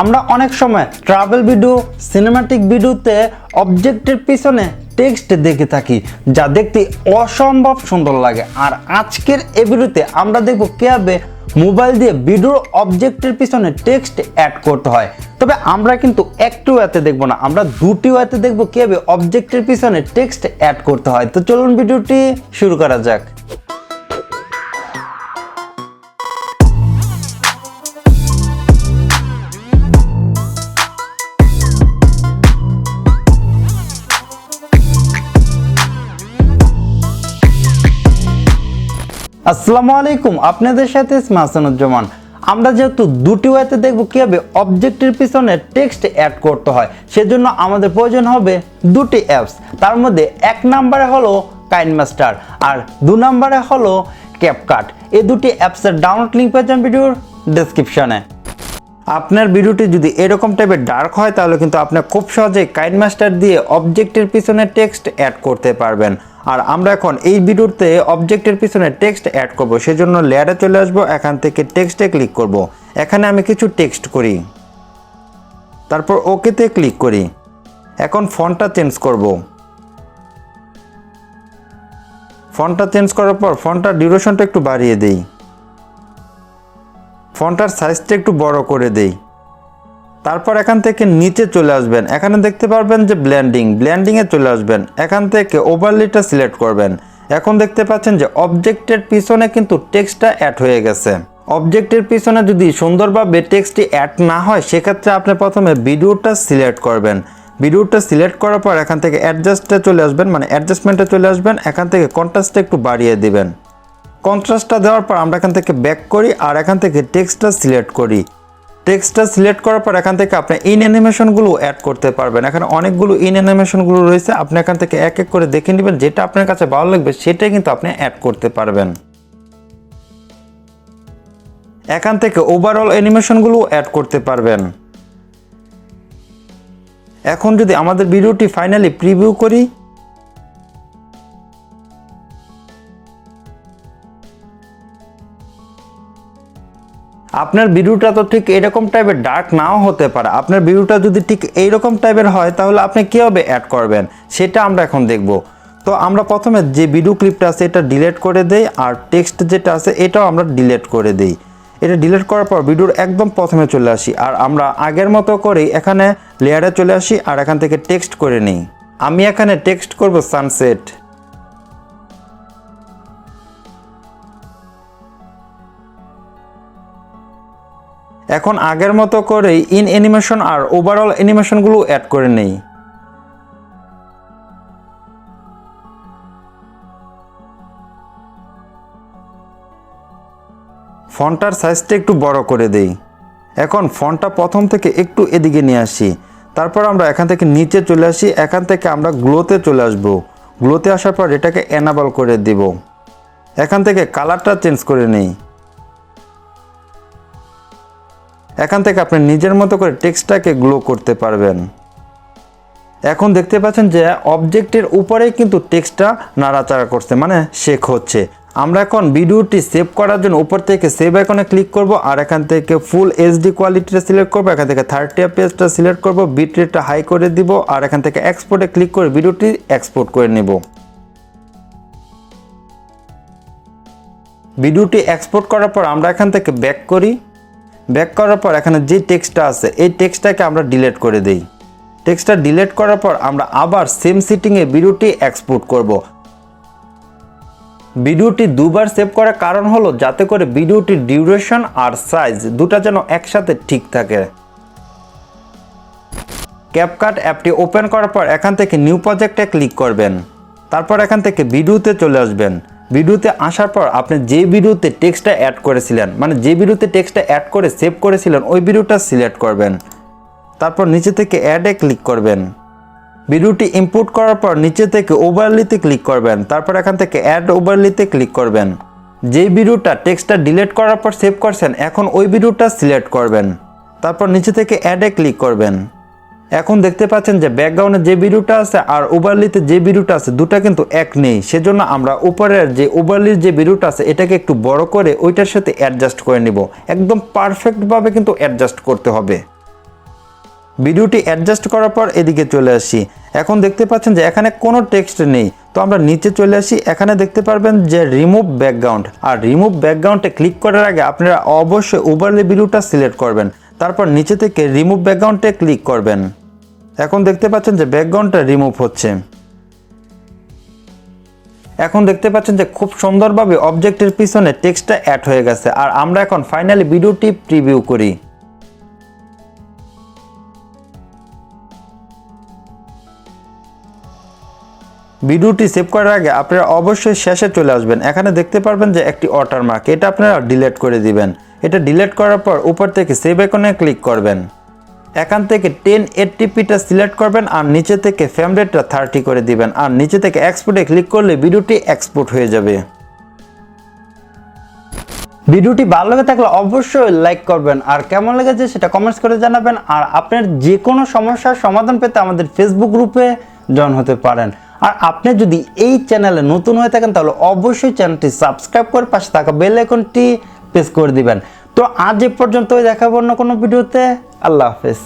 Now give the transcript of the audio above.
আমরা অনেক সময় ট্রাভেল ভিডিও সিনেম্যাটিক ভিডিওতে অবজেক্টের পিছনে টেক্সট দেখে থাকি যা দেখতে অসম্ভব সুন্দর লাগে। আর আজকের এই ভিডিওতে আমরা দেখব কিভাবে মোবাইল দিয়ে ভিডিওর অবজেক্টের পিছনে টেক্সট অ্যাড করতে হয়। তবে আমরা কিন্তু একটু ওয়েতে দেখব না, আমরা দুটি ওয়েতে দেখব কিভাবে অবজেক্টের পিছনে টেক্সট অ্যাড করতে হয়। তো চলুন ভিডিওটি শুরু করা যাক। আসসালামু আলাইকুম, আপনাদের সাথে হাসান জামান। আমরা যেহেতু দুটি ওয়েতে দেখব কিভাবে অবজেক্টের পিছনে টেক্সট অ্যাড করতে হয়, সেজন্য আমাদের প্রয়োজন হবে দুটি অ্যাপস। তার মধ্যে এক নম্বরে হলো KineMaster আর দুই নম্বরে হলো CapCut। এই দুটি অ্যাপসের ডাউনলোড লিঙ্ক পেয়ে যান ভিডিওর ডেসক্রিপশনে। আপনার ভিডিওটি যদি এরকম টাইপের ডার্ক হয় তাহলে কিন্তু আপনি খুব সহজেই KineMaster দিয়ে অবজেক্টের পিছনে টেক্সট অ্যাড করতে পারবেন। আর আমরা এখন এই ভিডিওতে অবজেক্টের পিছনে টেক্সট অ্যাড করব, সেজন্য লেয়ারে চলে আসব, এখান থেকে টেক্সটে ক্লিক করব। এখানে আমি কিছু টেক্সট করি, তারপর ওকেতে ক্লিক করি। এখন ফন্টটা চেঞ্জ করব। ফন্টটা চেঞ্জ করার পর ফন্টটার ডিউরেশনটা একটু বাড়িয়ে দেই, ফন্টটার সাইজটা একটু বড় করে দেই। তারপর এখান থেকে নিচে চলে আসবেন, এখানে দেখতে পারবেন যে ব্লেন্ডিংয়ে চলে আসবেন, এখান থেকে ওভারলিটা সিলেক্ট করবেন। এখন দেখতে পাচ্ছেন যে অবজেক্টের পিছনে কিন্তু টেক্সটটা অ্যাড হয়ে গেছে। অবজেক্টের পিছনে যদি সুন্দরভাবে টেক্সটটি অ্যাড না হয় সেক্ষেত্রে আপনি প্রথমে ভিডিওটা সিলেক্ট করবেন। ভিডিওটা সিলেক্ট করার পর এখান থেকে অ্যাডজাস্টে চলে আসবেন, মানে অ্যাডজাস্টমেন্টে চলে আসবেন। এখান থেকে কন্ট্রাস্টটা একটু বাড়িয়ে দিবেন। কন্ট্রাস্টটা দেওয়ার পর আমরা এখান থেকে ব্যাক করি আর এখান থেকে টেক্সটটা সিলেক্ট করি। টেক্সটটা সিলেক্ট করার পর এখান থেকে আপনি ইন অ্যানিমেশনগুলো অ্যাড করতে পারবেন। এখানে অনেকগুলো ইন অ্যানিমেশনগুলো রয়েছে, আপনি এখান থেকে এক এক করে দেখে নেবেন, যেটা আপনার কাছে ভালো লাগবে সেটাই কিন্তু আপনি অ্যাড করতে পারবেন। এখান থেকে ওভারঅল অ্যানিমেশনগুলো অ্যাড করতে পারবেন। এখন যদি আমাদের ভিডিওটি ফাইনালি প্রিভিউ করি, আপনার ভিডিওটা তো ঠিক এরকম টাইপের ডার্ক নাও হতে পারে। আপনার ভিডিওটা যদি ঠিক এইরকম টাইপের হয় তাহলে আপনি কীভাবে অ্যাড করবেন সেটা আমরা এখন দেখব। তো আমরা প্রথমে যে ভিডিও ক্লিপটা আছে এটা ডিলিট করে দেই, আর টেক্সট যেটা আছে এটাও আমরা ডিলিট করে দেই। এটা ডিলিট করার পর ভিডিওর একদম প্রথমে চলে আসি আর আমরা আগের মতো করেই এখানে লেয়ারে চলে আসি আর এখান থেকে টেক্সট করে নিই। আমি এখানে টেক্সট করব সানসেট। এখন আগের মতো করেই ইন অ্যানিমেশন আর ওভারঅল অ্যানিমেশনগুলো অ্যাড করে নেই। ফন্টটার সাইজটা একটু বড় করে দেই। এখন ফন্টটা প্রথম থেকে একটু এদিকে নিয়ে আসি, তারপর আমরা এখান থেকে নিচে চলে আসি। এখান থেকে আমরা গ্লোতে চলে আসব। গ্লোতে আসার পর এটাকে এনাবল করে দিব। এখান থেকে কালারটা চেঞ্জ করে নেই। এখান থেকে আপনি নিজের মতো করে টেক্সটটাকে গ্লো করতে পারবেন। এখন দেখতে পাচ্ছেন যে অবজেক্টের উপরেই কিন্তু টেক্সটটা নাড়াচাড়া করছে, মানে শেক হচ্ছে। আমরা এখন ভিডিওটি সেভ করার জন্য উপর থেকে সেভ আইকনে ক্লিক করব আর এখান থেকে ফুল এইচডি কোয়ালিটিটা সিলেক্ট করব। এখান থেকে 30 fps সিলেক্ট করব, বিট রেটটা হাই করে দিব আর এখান থেকে এক্সপোর্টে ক্লিক করে ভিডিওটি এক্সপোর্ট করে নেব। ভিডিওটি এক্সপোর্ট করার পর আমরা এখান থেকে ব্যাক করি। ব্যাক করার পর এখানে যে টেক্সটটা আছে এই টেক্সটটাকে আমরা ডিলিট করে দেই। টেক্সটটা ডিলিট করার পর আমরা আবার সেম সেটিংয়ে ভিডিওটি এক্সপোর্ট করব। ভিডিওটি দুবার সেভ করার কারণ হলো যাতে করে ভিডিওটির ডিউরেশন আর সাইজ দুটা যেন একসাথে ঠিক থাকে। ক্যাপকাট অ্যাপটি ওপেন করার পর এখান থেকে নিউ প্রজেক্টে ক্লিক করবেন, তারপর এখান থেকে ভিডিওতে চলে আসবেন। ভিডিওতে আসার পর আপনি যে ভিডিওতে টেক্সটটা অ্যাড করেছিলেন, মানে যে ভিডিওতে টেক্সটটা অ্যাড করে সেভ করেছিলেন ওই ভিডিওটা সিলেক্ট করবেন। তারপর নিচে থেকে অ্যাডে ক্লিক করবেন। ভিডিওটি ইম্পোর্ট করার পর নিচে থেকে ওভারলিতে ক্লিক করবেন, তারপর এখান থেকে অ্যাড ওভারলিতে ক্লিক করবেন। যেই ভিডিওটা টেক্সটটা ডিলিট করার পর সেভ করছেন এখন ওই ভিডিওটা সিলেক্ট করবেন, তারপর নিচে থেকে অ্যাডে ক্লিক করবেন। এখন দেখতে পাচ্ছেন যে ব্যাকগ্রাউন্ডে যে ভিডিওটা আছে আর ওভারলিতে যে ভিডিওটা আছে দুটো কিন্তু এক নেই, সেজন্য আমরা উপরের যে ওভারলির যে ভিডিওটা আছে এটাকে একটু বড় করে ওইটার সাথে অ্যাডজাস্ট করে নিব। একদম পারফেক্টভাবে কিন্তু অ্যাডজাস্ট করতে হবে। ভিডিওটি অ্যাডজাস্ট করার পর এদিকে চলে আসি। এখন দেখতে পাচ্ছেন যে এখানে কোনো টেক্সট নেই, তো আমরা নিচে চলে আসি। এখানে দেখতে পারবেন যে রিমুভ ব্যাকগ্রাউন্ড, আর রিমুভ ব্যাকগ্রাউন্ডে ক্লিক করার আগে আপনারা অবশ্যই ওভারলে ভিডিওটা সিলেক্ট করবেন, তারপর নিচে থেকে রিমুভ ব্যাকগ্রাউন্ডে ক্লিক করবেন। এখন দেখতে পাচ্ছেন যে ব্যাকগ্রাউন্ডটা রিমুভ হচ্ছে। এখন দেখতে পাচ্ছেন যে খুব সুন্দরভাবে অবজেক্টের পিছনে টেক্সটটা অ্যাড হয়ে গেছে। আর আমরা এখন ফাইনালি ভিডিওটি প্রিভিউ করি। ভিডিওটি সেভ করার আগে আপনারা অবশ্যই শেষে চলে আসবেন। এখানে দেখতে পারবেন যে একটি ওয়াটারমার্ক, এটা আপনারা ডিলিট করে দিবেন। এটা ডিলিট করার পর উপর থেকে সেভ আইকনে ক্লিক করবেন। এখান থেকে 1080pটা সিলেক্ট করবেন আর নিচে থেকে ফ্রেম রেটটা 30 করে দিবেন, আর নিচে থেকে এক্সপোর্টে ক্লিক করলে ভিডিওটি এক্সপোর্ট হয়ে যাবে। ভিডিওটি ভালো লেগে থাকলে অবশ্যই লাইক করবেন, আর কেমন লেগেছে সেটা কমেন্টস করে জানাবেন। আর আপনার যে কোনো সমস্যার সমাধান পেতে আমাদের ফেসবুক গ্রুপে জয়েন হতে পারেন। আর আপনি যদি এই চ্যানেলে নতুন হয়ে থাকেন তাহলে অবশ্যই চ্যানেলটি সাবস্ক্রাইব করে পাশে থাকা বেল আইকনটি প্রেস করে দিবেন। তো আজ এ পর্যন্তই, দেখাবো অন্য কোনো ভিডিওতে। আল্লাহ হাফেজ।